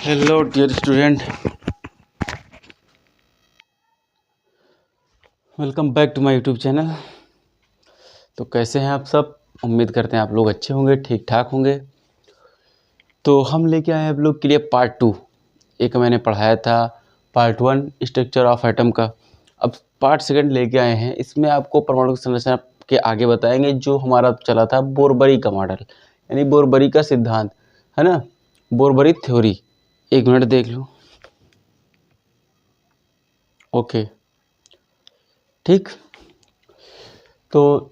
Hello dear student, welcome back to my YouTube channel. तो कैसे हैं आप सब? उम्मीद करते हैं आप लोग अच्छे होंगे, ठीक ठाक होंगे। तो हम लेके आए हैं आप लोग के लिए पार्ट 2। एक मैंने पढ़ाया था पार्ट 1 स्ट्रक्चर ऑफ एटम का। अब पार्ट 2 लेके आए हैं। इसमें आपको परमाणु संरचना के आगे बताएंगे जो हमारा चला था बोरबरी का मॉडल, यानी बोरबरी का सिद्धांत, है ना, बोरबरी थ्योरी। एक मिनट देख लो। ओके, ठीक। तो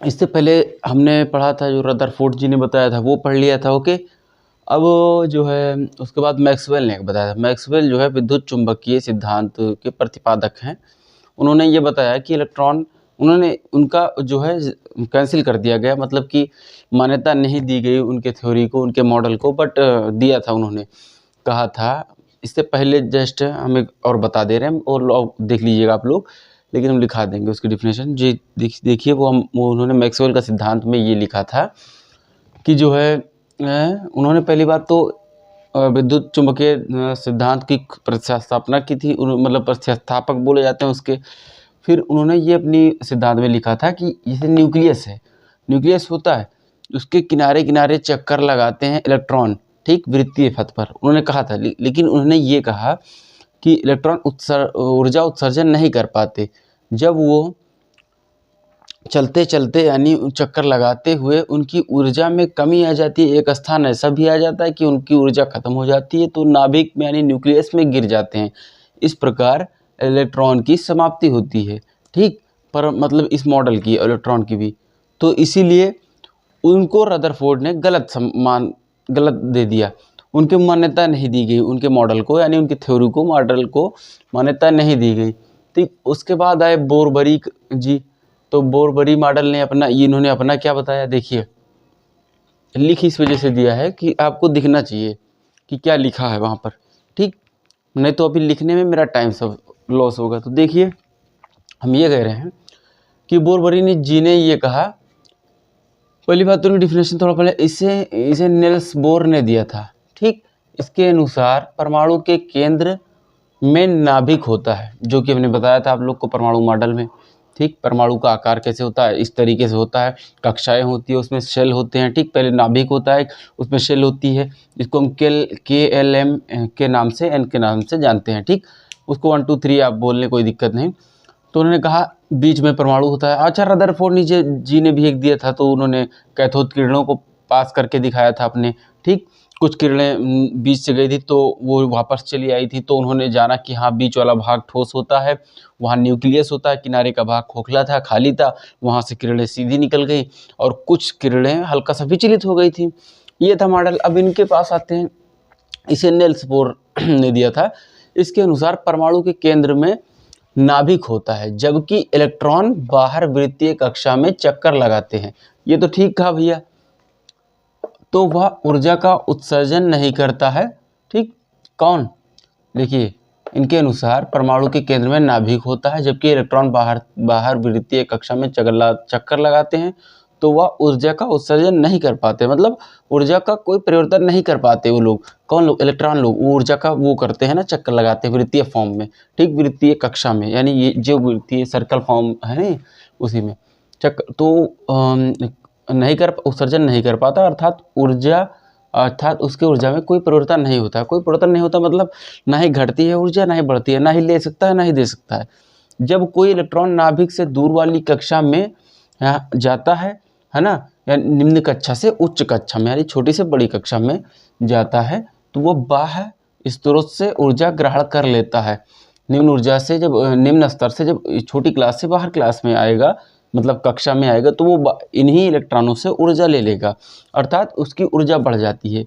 इससे पहले हमने पढ़ा था, जो रदरफोर्ड जी ने बताया था वो पढ़ लिया था। ओके, अब जो है उसके बाद मैक्सवेल ने बताया था। मैक्सवेल जो है विद्युत चुंबकीय सिद्धांत के प्रतिपादक हैं। उन्होंने ये बताया कि इलेक्ट्रॉन, उन्होंने उनका जो है कैंसिल कर दिया गया, मतलब कि मान्यता नहीं दी गई उनके थ्योरी को, उनके मॉडल को, बट दिया था, उन्होंने कहा था। इससे पहले जस्ट हम एक और बता दे रहे हैं, और देख लीजिएगा आप लोग, लेकिन हम लिखा देंगे उसकी डिफिनेशन जी। देखिए वो उन्होंने मैक्सवेल का सिद्धांत में ये लिखा था कि जो है उन्होंने पहली बात तो विद्युत चुंबकीय सिद्धांत की प्रतिस्थापना की थी, मतलब प्रतिस्थापक बोले जाते हैं उसके। फिर उन्होंने ये अपनी सिद्धांत में लिखा था कि जैसे न्यूक्लियस है, न्यूक्लियस होता है, उसके किनारे किनारे चक्कर लगाते हैं इलेक्ट्रॉन, ठीक, वृत्तीय पथ पर। उन्होंने कहा था, लेकिन उन्होंने ये कहा कि इलेक्ट्रॉन ऊर्जा उत्सर्जन नहीं कर पाते। जब वो चलते चलते यानी चक्कर लगाते हुए उनकी ऊर्जा में कमी आ जाती है, एक स्थान ऐसा भी आ जाता है कि उनकी ऊर्जा खत्म हो जाती है, तो नाभिक में यानी न्यूक्लियस में गिर जाते हैं। इस प्रकार इलेक्ट्रॉन की समाप्ति होती है, ठीक। पर मतलब इस मॉडल की, इलेक्ट्रॉन की भी। तो इसीलिए उनको रदरफोर्ड ने गलत दे दिया, उनकी मान्यता नहीं दी गई, उनके मॉडल को, यानी उनकी थ्योरी को, मॉडल को मान्यता नहीं दी गई। तो उसके बाद आए बोरबरी जी। तो बोरबरी मॉडल ने इन्होंने अपना क्या बताया, देखिए, लिख इस वजह से दिया है कि आपको दिखना चाहिए कि क्या लिखा है वहाँ पर, ठीक, नहीं तो अभी लिखने में मेरा टाइम सब लॉस होगा। तो देखिए, हम ये कह रहे हैं कि बोरबरी जी ने ये कहा, पहली बात तो उनकी डिफिनेशन थोड़ा पहले इसे नेल्स बोर ने दिया था, ठीक। इसके अनुसार परमाणु के केंद्र में नाभिक होता है, जो कि हमने बताया था आप लोग को परमाणु मॉडल में, ठीक। परमाणु का आकार कैसे होता है, इस तरीके से होता है, कक्षाएं होती है, उसमें शेल होते हैं, ठीक। पहले नाभिक होता है, उसमें शेल होती है, जिसको हम KLM के नाम से, N के नाम से जानते हैं, ठीक। उसको 1 2 3 आप बोलने, कोई दिक्कत नहीं। तो उन्होंने कहा बीच में परमाणु होता है। अच्छा, रदरफोर्ड जी ने भी एक दिया था, तो उन्होंने कैथोड किरणों को पास करके दिखाया था अपने, ठीक। कुछ किरणें बीच से गई थी तो वो वापस चली आई थी, तो उन्होंने जाना कि हाँ, बीच वाला भाग ठोस होता है, वहाँ न्यूक्लियस होता है, किनारे का भाग खोखला था, खाली था, वहाँ से किरणें सीधी निकल गई और कुछ किरणें हल्का सा विचलित हो गई थी। ये था मॉडल। अब इनके पास आते हैं, इसे नेल्स बोर ने दिया था। इसके अनुसार परमाणु के केंद्र में नाभिक होता है, जबकि इलेक्ट्रॉन बाहर वृत्तीय कक्षा में चक्कर लगाते हैं। ये तो ठीक कहा भैया। तो वह ऊर्जा का उत्सर्जन नहीं करता है, ठीक। कौन? देखिए, इनके अनुसार परमाणु के केंद्र में नाभिक होता है, जबकि इलेक्ट्रॉन बाहर वृत्तीय कक्षा में चक्कर लगाते हैं, तो वह ऊर्जा का उत्सर्जन नहीं कर पाते, मतलब ऊर्जा का कोई परिवर्तन नहीं कर पाते वो लोग। कौन लोग? इलेक्ट्रॉन लोग ऊर्जा का वो करते हैं ना, चक्कर लगाते हैं वृत्तीय फॉर्म में, ठीक, वृत्तीय कक्षा में, यानी ये जो वृत्तीय सर्कल फॉर्म है ना, उसी में चक्कर, तो उत्सर्जन नहीं कर पाता, अर्थात उसके ऊर्जा में कोई परिवर्तन नहीं होता। कोई परिवर्तन नहीं होता मतलब ना ही घटती है ऊर्जा, ना ही बढ़ती है, ना ही ले सकता है, ना ही दे सकता है। जब कोई इलेक्ट्रॉन नाभिक से दूर वाली कक्षा में जाता है ना, या निम्न कक्षा से उच्च कक्षा में, यानी छोटी से बड़ी कक्षा में जाता है, तो वो बाह्य स्रोत से ऊर्जा ग्रहण कर लेता है। निम्न स्तर से जब छोटी क्लास से बाहर क्लास में आएगा, मतलब कक्षा में आएगा, तो वो इन्हीं इलेक्ट्रॉनों से ऊर्जा ले लेगा, अर्थात उसकी ऊर्जा बढ़ जाती है,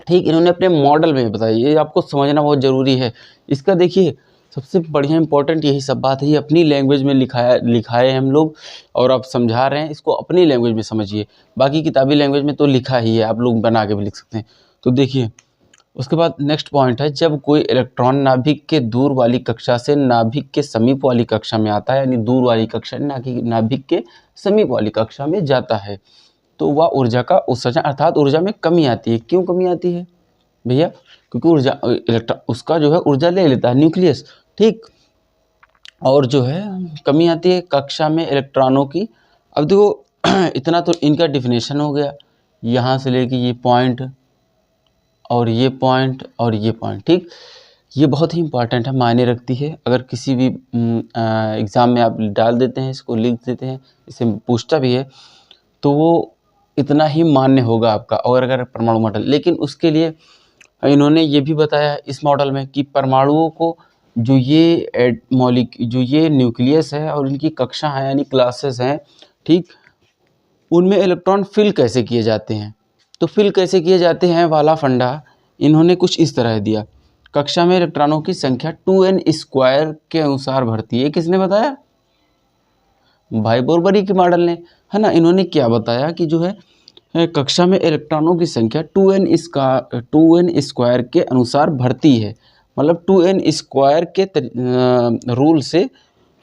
ठीक। इन्होंने अपने मॉडल में बताया, ये आपको समझना बहुत ज़रूरी है। इसका देखिए, सबसे बढ़िया इंपॉर्टेंट यही सब बात है। ये अपनी लैंग्वेज में लिखाए हम लोग, और आप समझा रहे हैं, इसको अपनी लैंग्वेज में समझिए। बाकी किताबी लैंग्वेज में तो लिखा ही है, आप लोग बना के भी लिख सकते हैं। तो देखिए, उसके बाद नेक्स्ट पॉइंट है, जब कोई इलेक्ट्रॉन नाभिक के दूर वाली कक्षा से नाभिक के समीप वाली कक्षा में आता है, यानी दूर वाली कक्षा नाभिक के समीप वाली कक्षा में जाता है, तो वह ऊर्जा का उत्सर्जन, अर्थात ऊर्जा में कमी आती है। क्यों कमी आती है? भैया, क्योंकि ऊर्जा इलेक्ट्रॉन उसका जो है ऊर्जा ले लेता है न्यूक्लियस, ठीक। और जो है कमी आती है कक्षा में इलेक्ट्रॉनों की। अब देखो इतना तो इनका डिफिनेशन हो गया, यहाँ से लेके ये पॉइंट और ये पॉइंट और ये पॉइंट, ठीक। ये बहुत ही इंपॉर्टेंट है, मायने रखती है। अगर किसी भी एग्ज़ाम में आप डाल देते हैं, इसको लिख देते हैं, इसे पूछता भी है, तो वो इतना ही मान्य होगा आपका। और अगर परमाणु मॉडल, लेकिन उसके लिए इन्होंने ये भी बताया इस मॉडल में कि परमाणुओं को जो ये न्यूक्लियस है और इनकी कक्षा है यानी क्लासेस हैं, ठीक, उनमें इलेक्ट्रॉन फिल कैसे किए जाते हैं। तो फिल कैसे किए जाते हैं वाला फंडा इन्होंने कुछ इस तरह दिया। कक्षा में इलेक्ट्रॉनों की संख्या 2n² के अनुसार भरती है। किसने बताया? भाई बोरबरी के मॉडल ने, है ना। इन्होंने क्या बताया कि जो है कक्षा में इलेक्ट्रॉनों की संख्या 2n² के अनुसार भरती है, मतलब 2n² के रूल से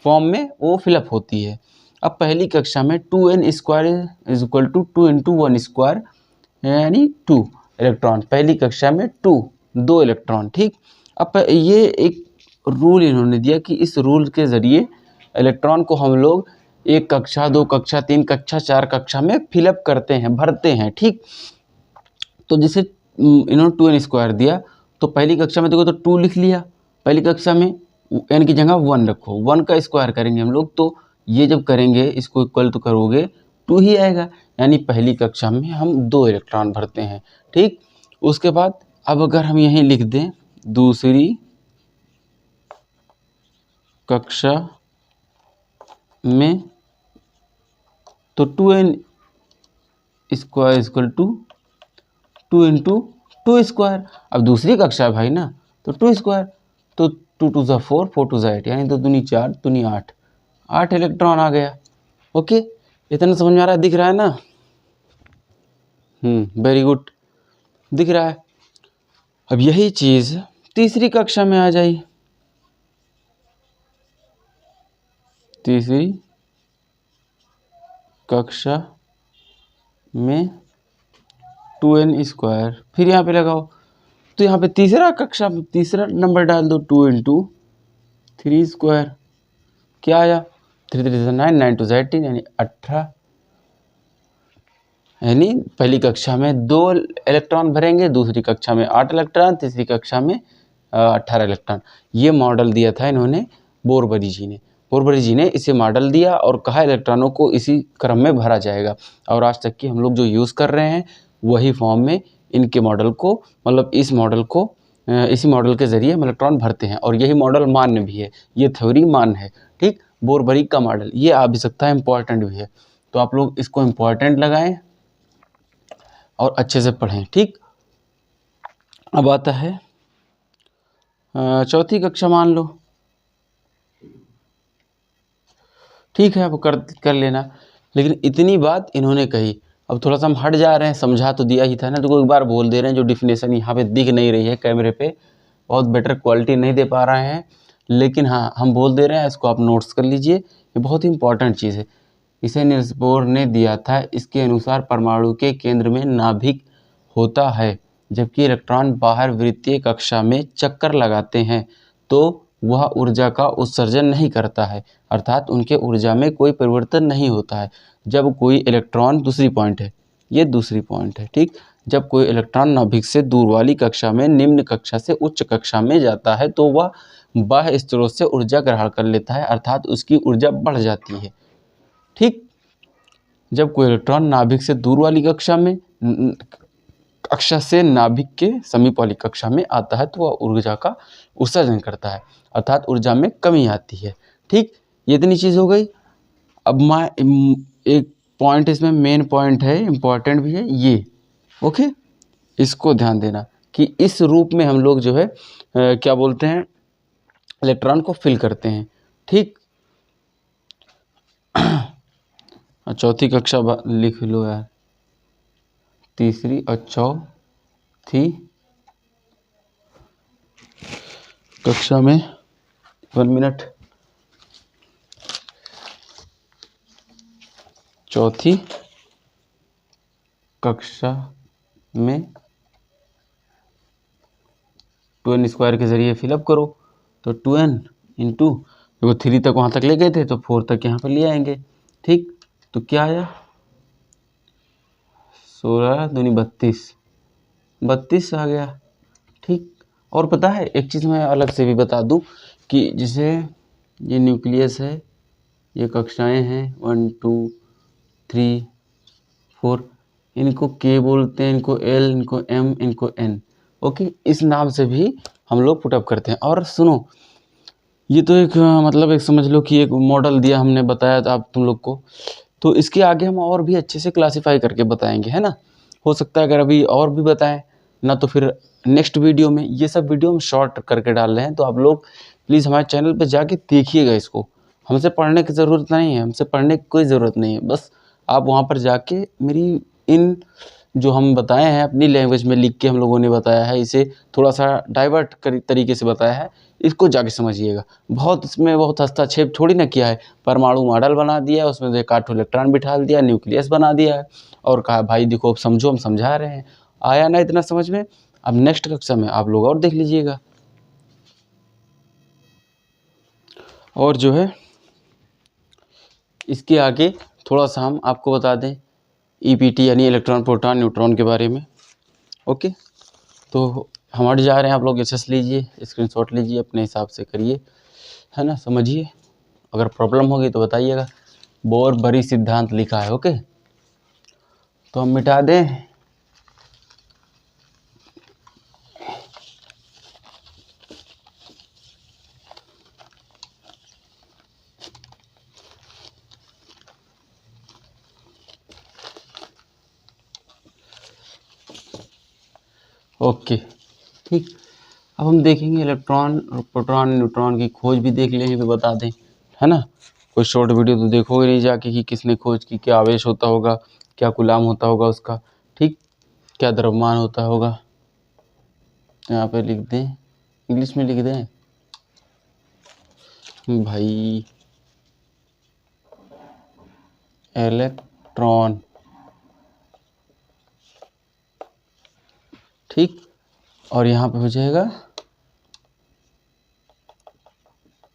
फॉर्म में वो फिलअप होती है। अब पहली कक्षा में 2n² इज इक्वल टू 2 × 1² यानी 2 इलेक्ट्रॉन। पहली कक्षा में 2 इलेक्ट्रॉन, ठीक। अब ये एक रूल इन्होंने दिया कि इस रूल के ज़रिए इलेक्ट्रॉन को हम लोग 1 कक्षा, 2 कक्षा, 3 कक्षा, 4 कक्षा में फिलअप करते हैं, भरते हैं, ठीक। तो जैसे इन्होंने 2n² दिया, तो पहली कक्षा में देखो तो 2 लिख लिया। पहली कक्षा में n की जगह 1 रखो, 1 का स्क्वायर करेंगे हम लोग, तो ये जब करेंगे इसको इक्वल तो करोगे 2 ही आएगा, यानी पहली कक्षा में हम 2 इलेक्ट्रॉन भरते हैं, ठीक। उसके बाद अब अगर हम यहीं लिख दें दूसरी कक्षा में, तो 2n² इक्वल टू 2 × 2²। अब दूसरी कक्षा है भाई ना, तो 2², तो 2 × 2 = 4, 4 × 2 = 8, यानी 2 दूनी 4, 2 दूनी 8, 8 इलेक्ट्रॉन आ गया। ओके, इतना समझ में आ रहा है, दिख रहा है ना? वेरी गुड, दिख रहा है। अब यही चीज़ तीसरी कक्षा में आ जाए। तीसरी कक्षा में 2n², फिर यहाँ पे लगाओ, तो यहाँ पे तीसरा नंबर डाल दो, 2 × 3²। क्या आया? 3 × 3 = 9, 9 × 2 = 18, यानी 18। यानी पहली कक्षा में 2 इलेक्ट्रॉन भरेंगे, दूसरी कक्षा में 8 इलेक्ट्रॉन, तीसरी कक्षा में 18 इलेक्ट्रॉन। ये मॉडल दिया था इन्होंने बोरबरी जी ने। बोरबरी जी ने इसे मॉडल दिया और कहा इलेक्ट्रॉनों को इसी क्रम में भरा जाएगा। और आज तक की हम लोग जो यूज़ कर रहे हैं वही फॉर्म में इनके मॉडल को, मतलब इस मॉडल को, इसी मॉडल के ज़रिए हम इलेक्ट्रॉन भरते हैं। और यही मॉडल मान्य भी है, ये थ्योरी मान्य है, ठीक। बोरबरी का मॉडल ये आ भी सकता है, इम्पॉर्टेंट भी है, तो आप लोग इसको इम्पॉर्टेंट लगाएं और अच्छे से पढ़ें, ठीक। अब आता है चौथी कक्षा, मान लो, ठीक है, वो कर लेना। लेकिन इतनी बात इन्होंने कही, अब थोड़ा सा हम हट जा रहे हैं, समझा तो दिया ही था ना, तो एक बार बोल दे रहे हैं। जो डिफिनेशन यहाँ पे दिख नहीं रही है कैमरे पे, बहुत बेटर क्वालिटी नहीं दे पा रहे हैं, लेकिन हाँ हम बोल दे रहे हैं, इसको आप नोट्स कर लीजिए, ये बहुत ही इंपॉर्टेंट चीज़ है। इसे नील्स बोर ने दिया था। इसके अनुसार परमाणु के केंद्र में नाभिक होता है, जबकि इलेक्ट्रॉन बाहर वृत्तीय कक्षा में चक्कर लगाते हैं, तो वह ऊर्जा का उत्सर्जन नहीं करता है, अर्थात उनके ऊर्जा में कोई परिवर्तन नहीं होता है। जब कोई इलेक्ट्रॉन, दूसरी पॉइंट है, ये दूसरी पॉइंट है, ठीक। जब कोई इलेक्ट्रॉन नाभिक से दूर वाली कक्षा में निम्न कक्षा से उच्च कक्षा में जाता है, तो वह बाह्य स्रोत से ऊर्जा ग्रहण कर लेता है, अर्थात उसकी ऊर्जा बढ़ जाती है, ठीक। जब कोई इलेक्ट्रॉन नाभिक से दूर वाली कक्षा में कक्षा से नाभिक के समीप वाली कक्षा में आता है, तो वह ऊर्जा का उत्सर्जन करता है, अर्थात ऊर्जा में कमी आती है, ठीक। ये इतनी चीज़ हो गई। अब मैं एक पॉइंट इसमें मेन पॉइंट है, इम्पॉर्टेंट भी है ये, ओके। इसको ध्यान देना कि इस रूप में हम लोग जो है क्या बोलते हैं, इलेक्ट्रॉन को फिल करते हैं, ठीक। चौथी कक्षा लिख लो यार, तीसरी और चौथी कक्षा में, 1 मिनट, चौथी कक्षा में 2n स्क्वायर के ज़रिए फिलअप करो, तो 2n इंटू, देखो 3 तक वहाँ तक ले गए थे तो 4 तक यहाँ पर ले आएंगे। ठीक, तो क्या आया, 16 दूनी 32, 32 आ गया। ठीक, और पता है एक चीज़ मैं अलग से भी बता दूं कि जैसे ये न्यूक्लियस है, ये कक्षाएं हैं 1 2 3 4, इनको के बोलते हैं, इनको एल, इनको एम, इनको एन। ओके, इस नाम से भी हम लोग पुटअप करते हैं। और सुनो, ये तो एक मतलब एक समझ लो कि एक मॉडल दिया हमने, बताया था आप तुम लोग को, तो इसके आगे हम और भी अच्छे से क्लासीफाई करके बताएंगे, है ना। हो सकता है अगर अभी और भी बताएं ना, तो फिर नेक्स्ट वीडियो में, ये सब वीडियो हम शॉर्ट करके डाल रहे हैं, तो आप लोग प्लीज़ हमारे चैनल पे जाके देखिएगा इसको। हमसे पढ़ने की ज़रूरत नहीं है, हमसे पढ़ने की कोई ज़रूरत नहीं है, बस आप वहाँ पर जाके मेरी इन जो हम बताए हैं अपनी लैंग्वेज में लिख के हम लोगों ने बताया है, इसे थोड़ा सा डाइवर्ट तरीके से बताया है, इसको जाके समझिएगा। बहुत इसमें बहुत हस्तक्षेप थोड़ी ना किया है, परमाणु मॉडल बना दिया है, उसमें से 8 इलेक्ट्रॉन बिठा दिया, न्यूक्लियस बना दिया है और कहा भाई देखो अब समझो, हम समझा रहे हैं। आया ना इतना समझ में? अब नेक्स्ट कक्षा में आप लोग और देख लीजिएगा। और जो है इसके आगे थोड़ा सा हम आपको बता दें ईपीटी यानी इलेक्ट्रॉन प्रोटॉन न्यूट्रॉन के बारे में। ओके, तो हम हट जा रहे हैं, आप लोग एसएस लीजिए, स्क्रीनशॉट लीजिए, अपने हिसाब से करिए, है ना, समझिए। अगर प्रॉब्लम होगी तो बताइएगा। बोर बरी सिद्धांत लिखा है। ओके, तो हम मिटा दें। ओके, ठीक, अब हम देखेंगे इलेक्ट्रॉन और प्रोटॉन न्यूट्रॉन की खोज भी देख लेंगे, भी बता दें, है ना। कोई शॉर्ट वीडियो तो देखोगे नहीं जाके कि किसने खोज की, क्या आवेश होता होगा, क्या कूलाम होता होगा उसका, ठीक, क्या द्रव्यमान होता होगा। यहाँ पे लिख दें, इंग्लिश में लिख दें भाई, इलेक्ट्रॉन, ठीक, और यहाँ पे हो जाएगा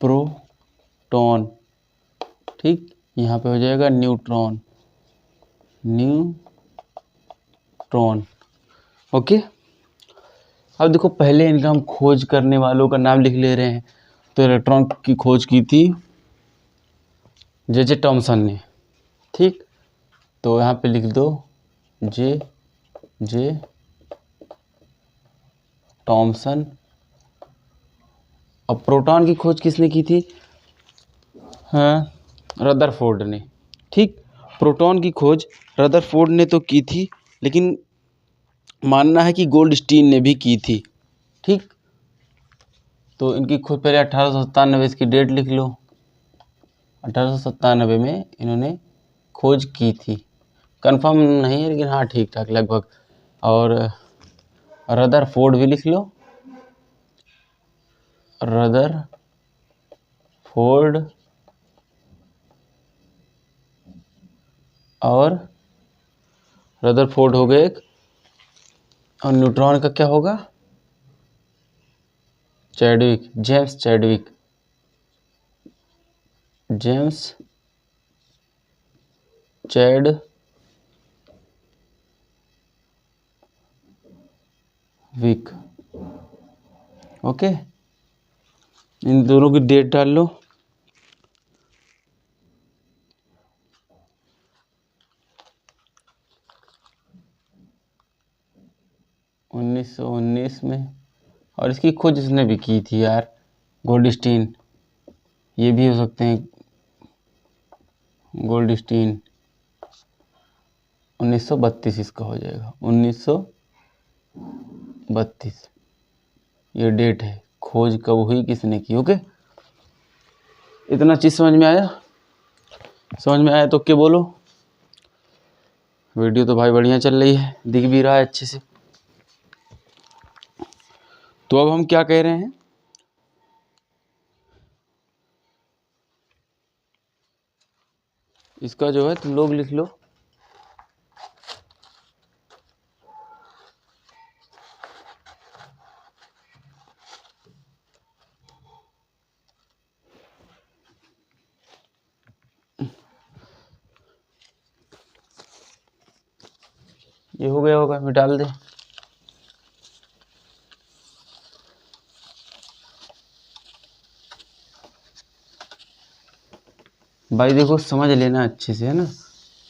प्रोटॉन, ठीक, यहाँ पे हो जाएगा न्यूट्रॉन, न्यूट्रॉन। ओके, अब देखो पहले इनका हम खोज करने वालों का नाम लिख ले रहे हैं। तो इलेक्ट्रॉन की खोज की थी जे टॉमसन ने, ठीक, तो यहाँ पे लिख दो जे टॉमसन। अब प्रोटॉन की खोज किसने की थी? हाँ, रदरफोर्ड ने, ठीक, प्रोटॉन की खोज रदरफोर्ड ने तो की थी, लेकिन मानना है कि गोल्डस्टीन ने भी की थी, ठीक। तो इनकी खोज पहले 1897, इसकी डेट लिख लो, 1897 में इन्होंने खोज की थी, कंफर्म नहीं है लेकिन हाँ ठीक ठाक लगभग। और रदरफोर्ड भी लिख लो, रदरफोर्ड, और रदरफोर्ड हो गए एक, और न्यूट्रॉन का क्या होगा? Chadwick, James Chadwick, James Chadwick. Okay, इन दोनों की डेट डाल लो। उन्नीस सौ 19 में, और इसकी खोज इसने भी की थी यार, गोल्डस्टीन, ये भी हो सकते हैं, गोल्डस्टीन। 1932 इसका हो जाएगा, 1932 ये डेट है, खोज कब हुई, किसने की। ओके, इतना चीज़ समझ में आया? समझ में आया तो क्या बोलो। वीडियो तो भाई बढ़िया चल रही है, दिख भी रहा है अच्छे से। तो अब हम क्या कह रहे हैं, इसका जो है तुम लोग लिख लो, ये हो गया होगा, मैं डाल दे। भाई देखो समझ लेना अच्छे से, है ना,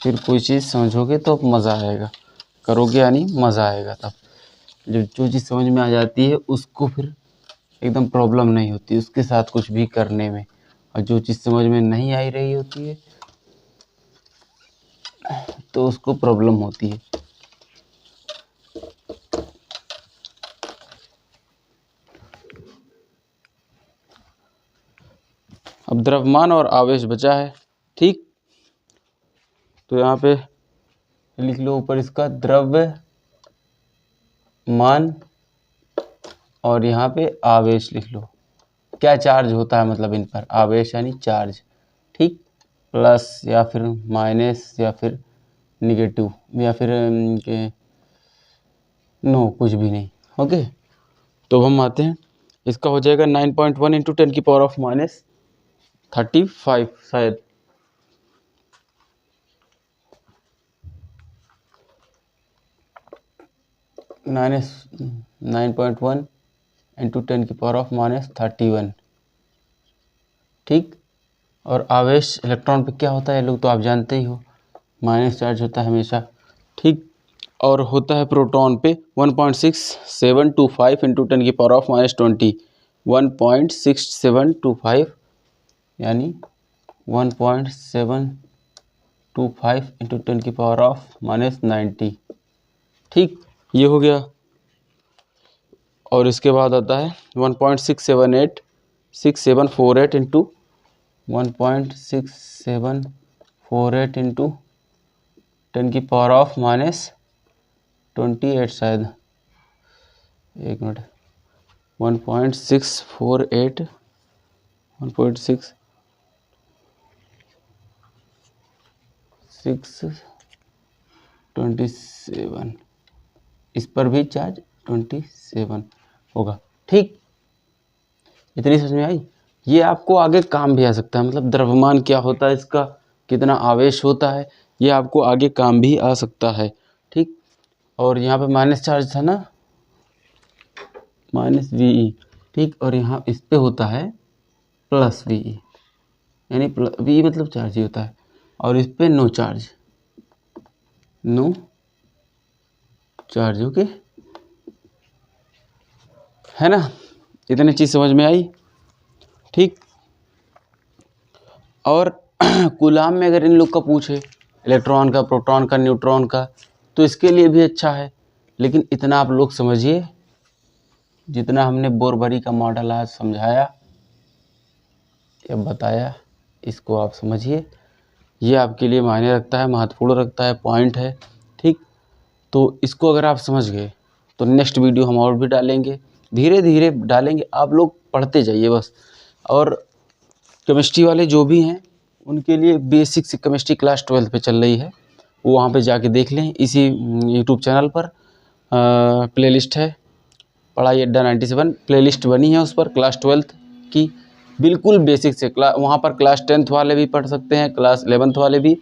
फिर कोई चीज़ समझोगे तो मज़ा आएगा, करोगे यानी मज़ा आएगा। तब जब जो चीज़ समझ में आ जाती है उसको फिर एकदम प्रॉब्लम नहीं होती उसके साथ कुछ भी करने में, और जो चीज़ समझ में नहीं आ रही होती है तो उसको प्रॉब्लम होती है। अब द्रव्यमान और आवेश बचा है, ठीक। तो यहाँ पे लिख लो ऊपर इसका द्रव्यमान और यहाँ पे आवेश लिख लो। क्या चार्ज होता है मतलब इन पर, आवेश यानी चार्ज, ठीक। प्लस या फिर माइनस या फिर निगेटिव या फिर नो कुछ भी नहीं। ओके, तो हम आते हैं, इसका हो जाएगा 9.1 इंटू 10⁻⁻35 शायद, माइनस 9.1 इंटू 10⁻⁻31, ठीक। और आवेश इलेक्ट्रॉन पे क्या होता है लोग तो आप जानते ही हो, माइनस चार्ज होता है हमेशा, ठीक। और होता है प्रोटॉन पे 1.6725 इंटू 10⁻⁻20, 1.6725 यानी 1.725 इंटू 10⁻⁻90, ठीक। ये हो गया। और इसके बाद आता है 1.6748 इंटू 1.6748 इंटू 10⁻⁻28 शायद, एक मिनट, 1.648 1.627 इस पर भी चार्ज 27 होगा, ठीक। इतनी समझ में आई। ये आपको आगे काम भी आ सकता है, मतलब द्रव्यमान क्या होता है, इसका कितना आवेश होता है, ये आपको आगे काम भी आ सकता है, ठीक। और यहाँ पे माइनस चार्ज था ना, माइनस VE, ठीक। और यहाँ इस पे होता है प्लस VE, यानी VE मतलब चार्ज ही होता है, और इस पे no charge, no charge, okay, है ना। इतनी चीज़ समझ में आई, ठीक। और कूलाम में अगर इन लोग का पूछे, इलेक्ट्रॉन का, प्रोटॉन का, न्यूट्रॉन का, तो इसके लिए भी अच्छा है। लेकिन इतना आप लोग समझिए, जितना हमने बोरबरी का मॉडल आज समझाया या बताया, इसको आप समझिए, ये आपके लिए मायने रखता है, महत्वपूर्ण रखता है, पॉइंट है, ठीक। तो इसको अगर आप समझ गए तो नेक्स्ट वीडियो हम और भी डालेंगे, धीरे धीरे डालेंगे, आप लोग पढ़ते जाइए बस। और केमिस्ट्री वाले जो भी हैं उनके लिए बेसिक से केमिस्ट्री क्लास 12 पे चल रही है, वो वहाँ पे जाके देख लें, इसी यूट्यूब चैनल पर प्लेलिस्ट है, पढ़ाई अड्डा 97 प्लेलिस्ट बनी है, उस पर क्लास 12 की बिल्कुल बेसिक से वहाँ पर क्लास 10th वाले भी पढ़ सकते हैं, क्लास 11th वाले भी,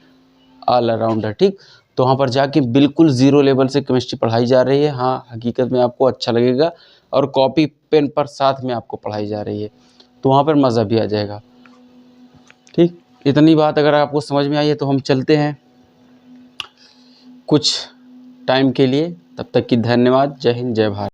ऑल अराउंडर, ठीक। तो वहाँ पर जाके बिल्कुल ज़ीरो लेवल से केमिस्ट्री पढ़ाई जा रही है। हाँ, हकीकत में आपको अच्छा लगेगा, और कॉपी पेन पर साथ में आपको पढ़ाई जा रही है, तो वहाँ पर मज़ा भी आ जाएगा, ठीक। इतनी बात अगर आपको समझ में आई है तो हम चलते हैं कुछ टाइम के लिए, तब तक की धन्यवाद। जय हिंद, जय भारत।